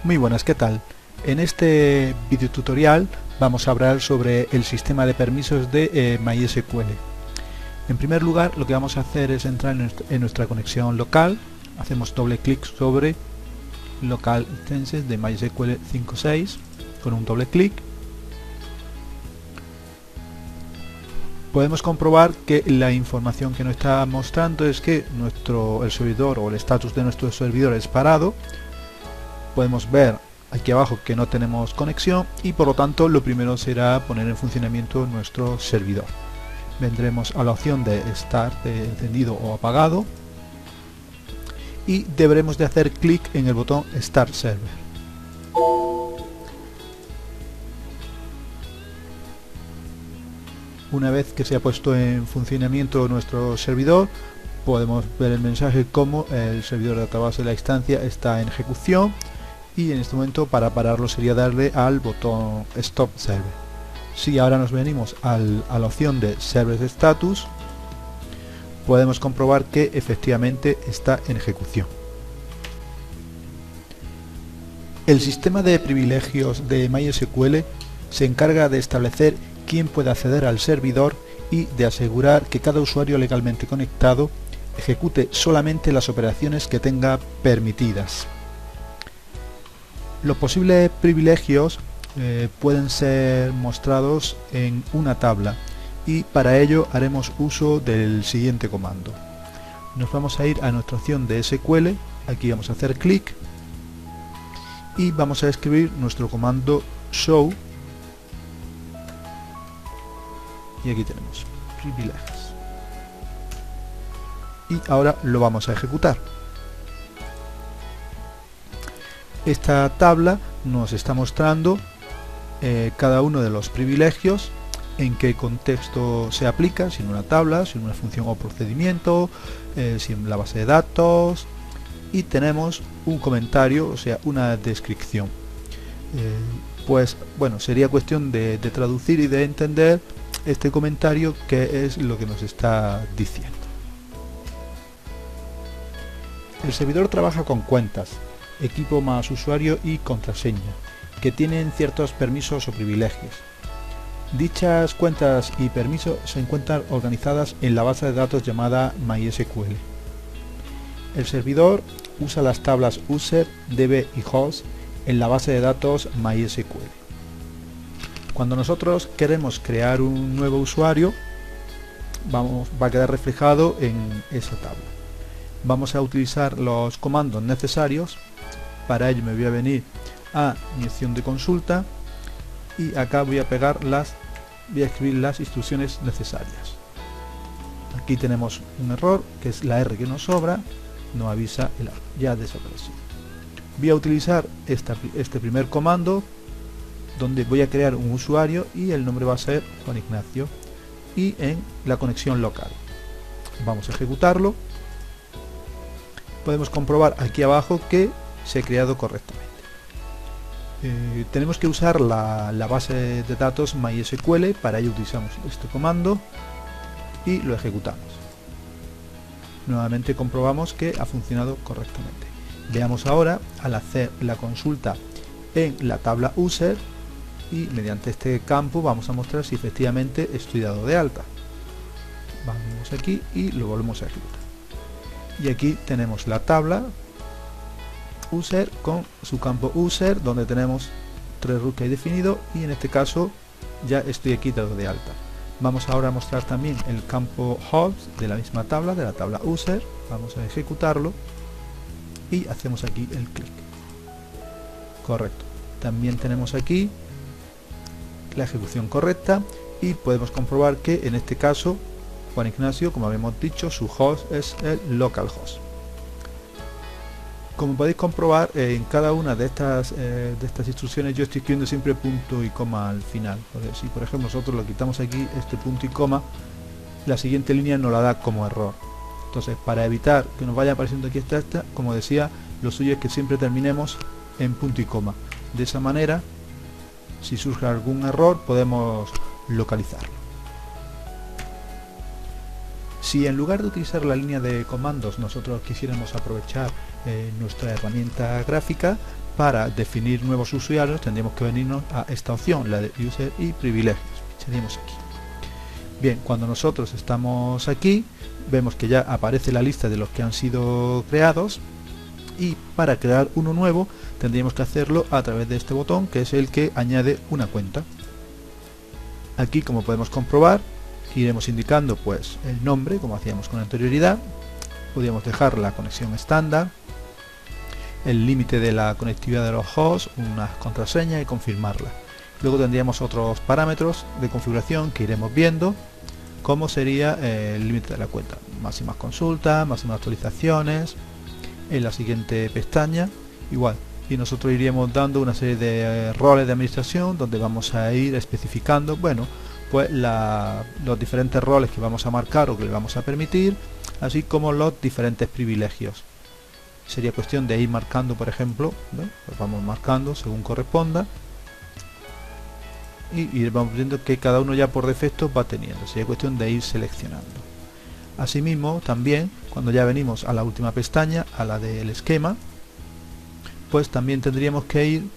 Muy buenas, ¿qué tal? En este video tutorial vamos a hablar sobre el sistema de permisos de MySQL. En primer lugar, lo que vamos a hacer es entrar en nuestra conexión local. Hacemos doble clic sobre Local Instances de MySQL 5.6 con un doble clic. Podemos comprobar que la información que nos está mostrando es que el servidor o el estatus de nuestro servidor es parado. Podemos ver aquí abajo que no tenemos conexión y por lo tanto lo primero será poner en funcionamiento nuestro servidor. Vendremos a la opción de estar encendido o apagado y deberemos de hacer clic en el botón Start Server. Una vez que se ha puesto en funcionamiento nuestro servidor, podemos ver el mensaje como el servidor de database de la instancia está en ejecución, y en este momento para pararlo sería darle al botón Stop Server. Si ahora nos venimos a la opción de Server Status, podemos comprobar que efectivamente está en ejecución. El sistema de privilegios de MySQL se encarga de establecer quién puede acceder al servidor y de asegurar que cada usuario legalmente conectado ejecute solamente las operaciones que tenga permitidas. Los posibles privilegios pueden ser mostrados en una tabla y para ello haremos uso del siguiente comando. Nos vamos a ir a nuestra opción de SQL, aquí vamos a hacer clic y vamos a escribir nuestro comando show y aquí tenemos privilegios y ahora lo vamos a ejecutar. Esta tabla nos está mostrando cada uno de los privilegios, en qué contexto se aplica, si en una tabla, si en una función o procedimiento, si en la base de datos, y tenemos un comentario, o sea, una descripción. Pues bueno, sería cuestión de traducir y de entender este comentario, qué es lo que nos está diciendo. El servidor trabaja con cuentas, equipo más usuario y contraseña, que tienen ciertos permisos o privilegios. Dichas cuentas y permisos se encuentran organizadas en la base de datos llamada MySQL. El servidor usa las tablas user, db y host en la base de datos MySQL. Cuando nosotros queremos crear un nuevo usuario, va a quedar reflejado en esa tabla. Vamos a utilizar los comandos necesarios. Para ello me voy a venir a mi opción de consulta y acá voy a escribir las instrucciones necesarias. Aquí tenemos un error, que es la R que nos sobra, no avisa el error, ya ha desaparecido. Voy a utilizar este primer comando, donde voy a crear un usuario y el nombre va a ser Juan Ignacio, y en la conexión local. Vamos a ejecutarlo. Podemos comprobar aquí abajo que se ha creado correctamente. Tenemos que usar la base de datos MySQL, para ello utilizamos este comando y lo ejecutamos. Nuevamente comprobamos que ha funcionado correctamente. Veamos ahora, al hacer la consulta en la tabla user, y mediante este campo vamos a mostrar si efectivamente estoy dado de alta. Vamos aquí y lo volvemos a ejecutar. Y aquí tenemos la tabla user con su campo user, donde tenemos 3 root que hay definido, y en este caso ya estoy aquí dado de alta. Vamos ahora a mostrar también el campo host de la misma tabla, de la tabla user. Vamos a ejecutarlo y hacemos aquí el clic. Correcto. También tenemos aquí la ejecución correcta y podemos comprobar que en este caso Juan Ignacio, como habíamos dicho, su host es el localhost. Como podéis comprobar, en cada una de estas instrucciones yo estoy escribiendo siempre punto y coma al final. Porque si por ejemplo nosotros lo quitamos aquí, este punto y coma, la siguiente línea nos la da como error. Entonces, para evitar que nos vaya apareciendo aquí esta, como decía, lo suyo es que siempre terminemos en punto y coma. De esa manera, si surge algún error, podemos localizarlo. Si en lugar de utilizar la línea de comandos nosotros quisiéramos aprovechar nuestra herramienta gráfica, para definir nuevos usuarios tendríamos que venirnos a esta opción, la de User y Privilegios. Pincharíamos aquí. Bien, cuando nosotros estamos aquí, vemos que ya aparece la lista de los que han sido creados, y para crear uno nuevo tendríamos que hacerlo a través de este botón, que es el que añade una cuenta. Aquí, como podemos comprobar, iremos indicando pues el nombre, como hacíamos con anterioridad. Podríamos dejar la conexión estándar, el límite de la conectividad de los hosts, una contraseña y confirmarla. Luego tendríamos otros parámetros de configuración que iremos viendo, como sería el límite de la cuenta, máximas consultas, máximas actualizaciones, en la siguiente pestaña igual, y nosotros iríamos dando una serie de roles de administración donde vamos a ir especificando, bueno, pues los diferentes roles que vamos a marcar o que le vamos a permitir, así como los diferentes privilegios. Sería cuestión de ir marcando, por ejemplo, ¿no? Pues vamos marcando según corresponda, y vamos viendo que cada uno ya por defecto va teniendo. Sería cuestión de ir seleccionando. Asimismo, también cuando ya venimos a la última pestaña, a la del esquema, pues también tendríamos que ir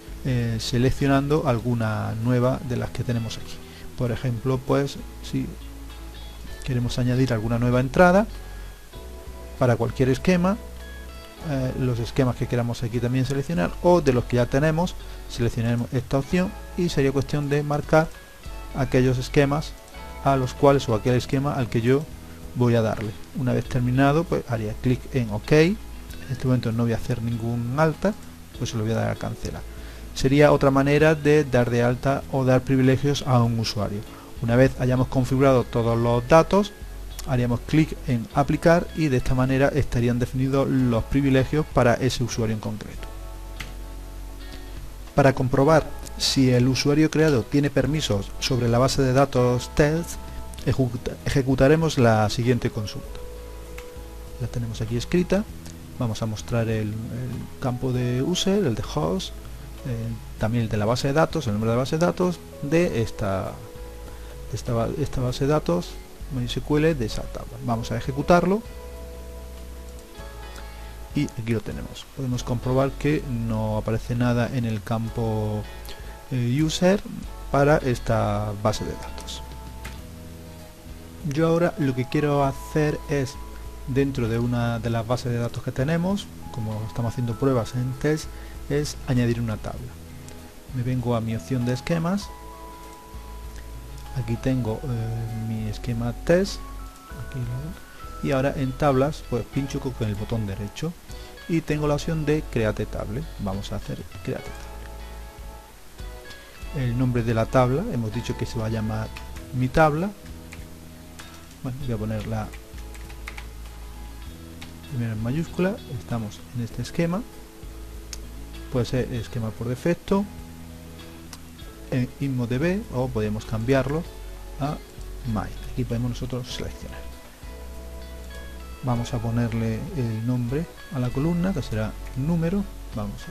seleccionando alguna nueva de las que tenemos aquí. Por ejemplo, pues si queremos añadir alguna nueva entrada para cualquier esquema, los esquemas que queramos aquí también seleccionar, o de los que ya tenemos, seleccionaremos esta opción y sería cuestión de marcar aquellos esquemas a los cuales, o aquel esquema al que yo voy a darle. Una vez terminado, pues haría clic en OK. En este momento no voy a hacer ningún alta, pues se lo voy a dar a cancelar. Sería otra manera de dar de alta o dar privilegios a un usuario. Una vez hayamos configurado todos los datos, haríamos clic en aplicar y de esta manera estarían definidos los privilegios para ese usuario en concreto. Para comprobar si el usuario creado tiene permisos sobre la base de datos test, ejecutaremos la siguiente consulta. La tenemos aquí escrita. Vamos a mostrar el campo de user, el de host, también el de la base de datos, el número de base de datos de esta base de datos MySQL de esa tabla. Vamos a ejecutarlo y aquí lo tenemos. Podemos comprobar que no aparece nada en el campo user para esta base de datos. Yo ahora lo que quiero hacer es, dentro de una de las bases de datos que tenemos, como estamos haciendo pruebas en test, es añadir una tabla. Me vengo a mi opción de esquemas. Aquí tengo mi esquema test, aquí y ahora en tablas pues pincho con el botón derecho y tengo la opción de create table. Vamos a hacer create table. El nombre de la tabla hemos dicho que se va a llamar mi tabla. Bueno, voy a poner la primera en mayúscula. Estamos en este esquema, puede ser esquema por defecto en InmoDB, o podemos cambiarlo a My. Aquí podemos nosotros seleccionar. Vamos a ponerle el nombre a la columna, que será número. Vamos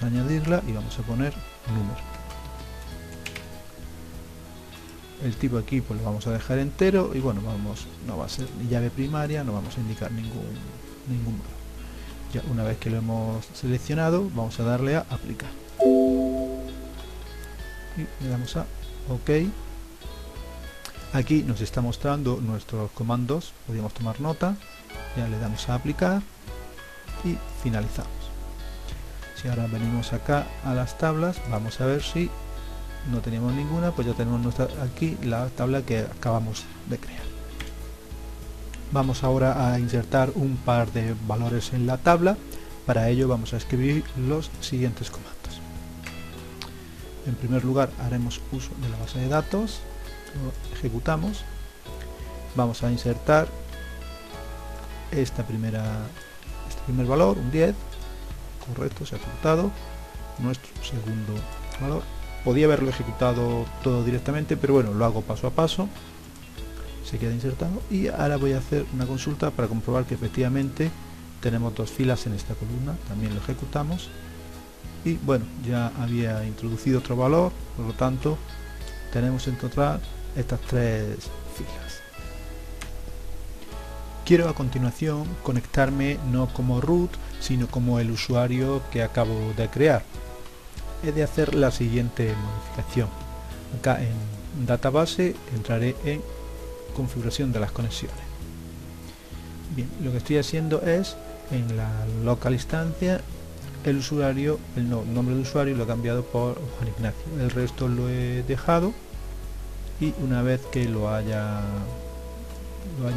a añadirla y vamos a poner número. El tipo aquí pues lo vamos a dejar entero y bueno, no va a ser llave primaria, no vamos a indicar ningún valor. Ya una vez que lo hemos seleccionado, vamos a darle a aplicar y le damos a OK. Aquí nos está mostrando nuestros comandos, podríamos tomar nota. Ya le damos a aplicar y finalizamos. Si ahora venimos acá a las tablas, vamos a ver si no teníamos ninguna, pues ya tenemos aquí la tabla que acabamos de crear. Vamos ahora a insertar un par de valores en la tabla. Para ello vamos a escribir los siguientes comandos. En primer lugar haremos uso de la base de datos, lo ejecutamos. Vamos a insertar este primer valor, un 10, correcto, se ha ejecutado. Nuestro segundo valor, podía haberlo ejecutado todo directamente, pero bueno, lo hago paso a paso. Se queda insertado y ahora voy a hacer una consulta para comprobar que efectivamente tenemos dos filas en esta columna. También lo ejecutamos y bueno, ya había introducido otro valor, por lo tanto tenemos en total estas tres filas. Quiero a continuación conectarme no como root, sino como el usuario que acabo de crear. He de hacer la siguiente modificación. Acá en database entraré en configuración de las conexiones. Bien, lo que estoy haciendo es en la local instancia el usuario, el nombre de usuario lo he cambiado por Juan Ignacio. El resto lo he dejado y una vez que lo haya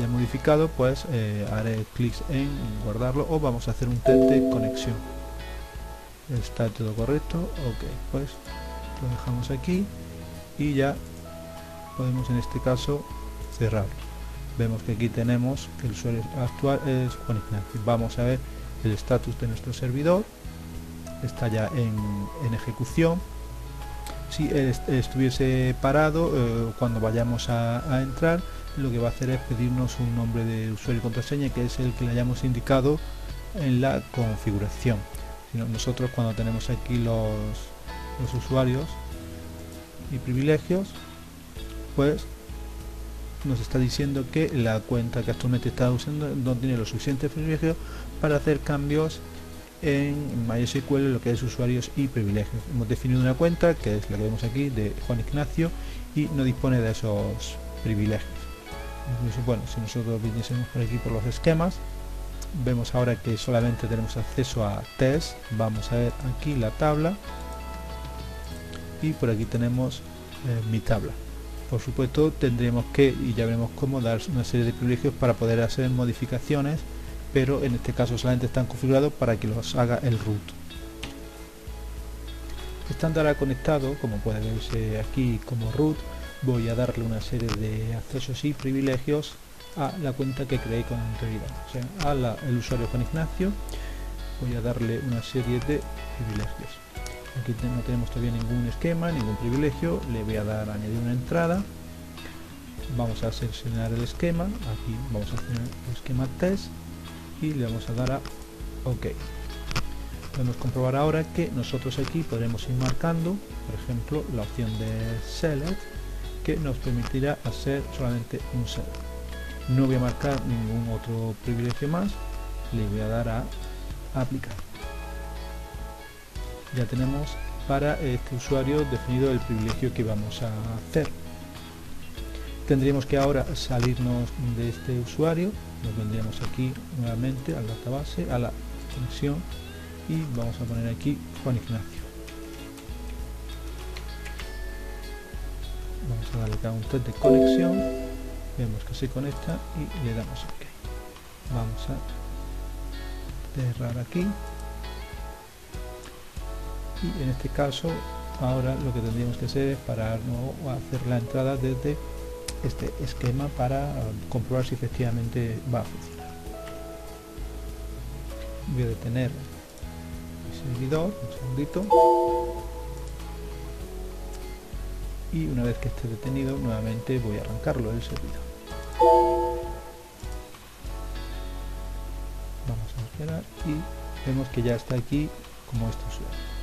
modificado, pues haré clic en guardarlo o vamos a hacer un test de conexión. Está todo correcto, ok, pues lo dejamos aquí y ya podemos en este caso cerrarlo. Vemos que aquí tenemos que el usuario actual es Juan Ignacio. Vamos a ver el estatus de nuestro servidor, está ya en ejecución. Si estuviese parado, cuando vayamos a entrar, lo que va a hacer es pedirnos un nombre de usuario y contraseña, que es el que le hayamos indicado en la configuración. Nosotros cuando tenemos aquí los usuarios y privilegios, pues nos está diciendo que la cuenta que actualmente está usando no tiene los suficientes privilegios para hacer cambios en MySQL, lo que es usuarios y privilegios. Hemos definido una cuenta que es la que vemos aquí de Juan Ignacio y no dispone de esos privilegios. Incluso, bueno, si nosotros viniésemos por aquí por los esquemas, vemos ahora que solamente tenemos acceso a test. Vamos a ver aquí la tabla y por aquí tenemos mi tabla. Por supuesto tendremos que, y ya veremos cómo, dar una serie de privilegios para poder hacer modificaciones, pero en este caso solamente están configurados para que los haga el root. Estando ahora conectado, como puede verse aquí como root, voy a darle una serie de accesos y privilegios a la cuenta que creé con anterioridad, o sea, el usuario Juan Ignacio. Voy a darle una serie de privilegios. Aquí no tenemos todavía ningún esquema, ningún privilegio. Le voy a dar a añadir una entrada. Vamos a seleccionar el esquema. Aquí vamos a hacer el esquema test y le vamos a dar a OK. Podemos comprobar ahora que nosotros aquí podremos ir marcando, por ejemplo, la opción de select, que nos permitirá hacer solamente un select. No voy a marcar ningún otro privilegio más. Le voy a dar a aplicar. Ya tenemos para este usuario definido el privilegio que vamos a hacer. Tendríamos que ahora salirnos de este usuario. Nos vendríamos aquí nuevamente al database, a la conexión, y vamos a poner aquí Juan Ignacio. Vamos a darle acá un test de conexión. Vemos que se conecta y le damos OK. Vamos a cerrar aquí. Y en este caso ahora lo que tendríamos que hacer es pararnos o hacer la entrada desde este esquema para comprobar si efectivamente va a funcionar. Voy a detener mi servidor un segundito y una vez que esté detenido nuevamente voy a arrancarlo del servidor. Vamos a esperar y vemos que ya está aquí como este usuario.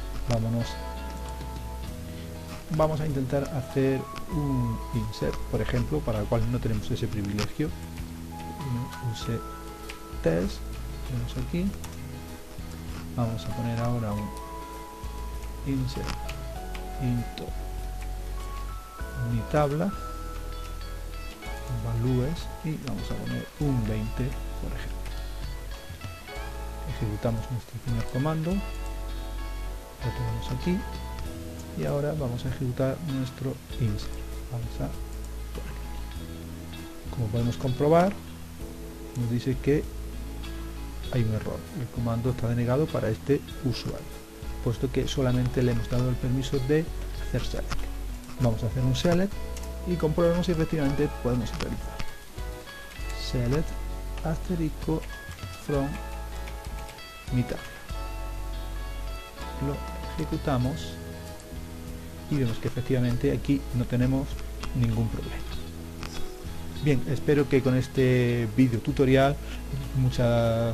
Vamos a intentar hacer un insert, por ejemplo, para el cual no tenemos ese privilegio. Use test, tenemos aquí. Vamos a poner ahora un insert into mi tabla, values, y vamos a poner un 20, por ejemplo. Ejecutamos nuestro primer comando. Lo tenemos aquí y ahora vamos a ejecutar nuestro insert. Vamos a poner aquí. Como podemos comprobar, nos dice que hay un error. El comando está denegado para este usuario, puesto que solamente le hemos dado el permiso de hacer select. Vamos a hacer un select y comprobemos si efectivamente podemos realizar select asterisco from mi tabla. Lo ejecutamos y vemos que efectivamente aquí no tenemos ningún problema. Bien, espero que con este vídeo tutorial muchas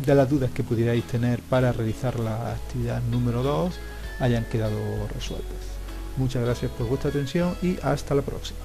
de las dudas que pudierais tener para realizar la actividad número 2 hayan quedado resueltas. Muchas gracias por vuestra atención y hasta la próxima.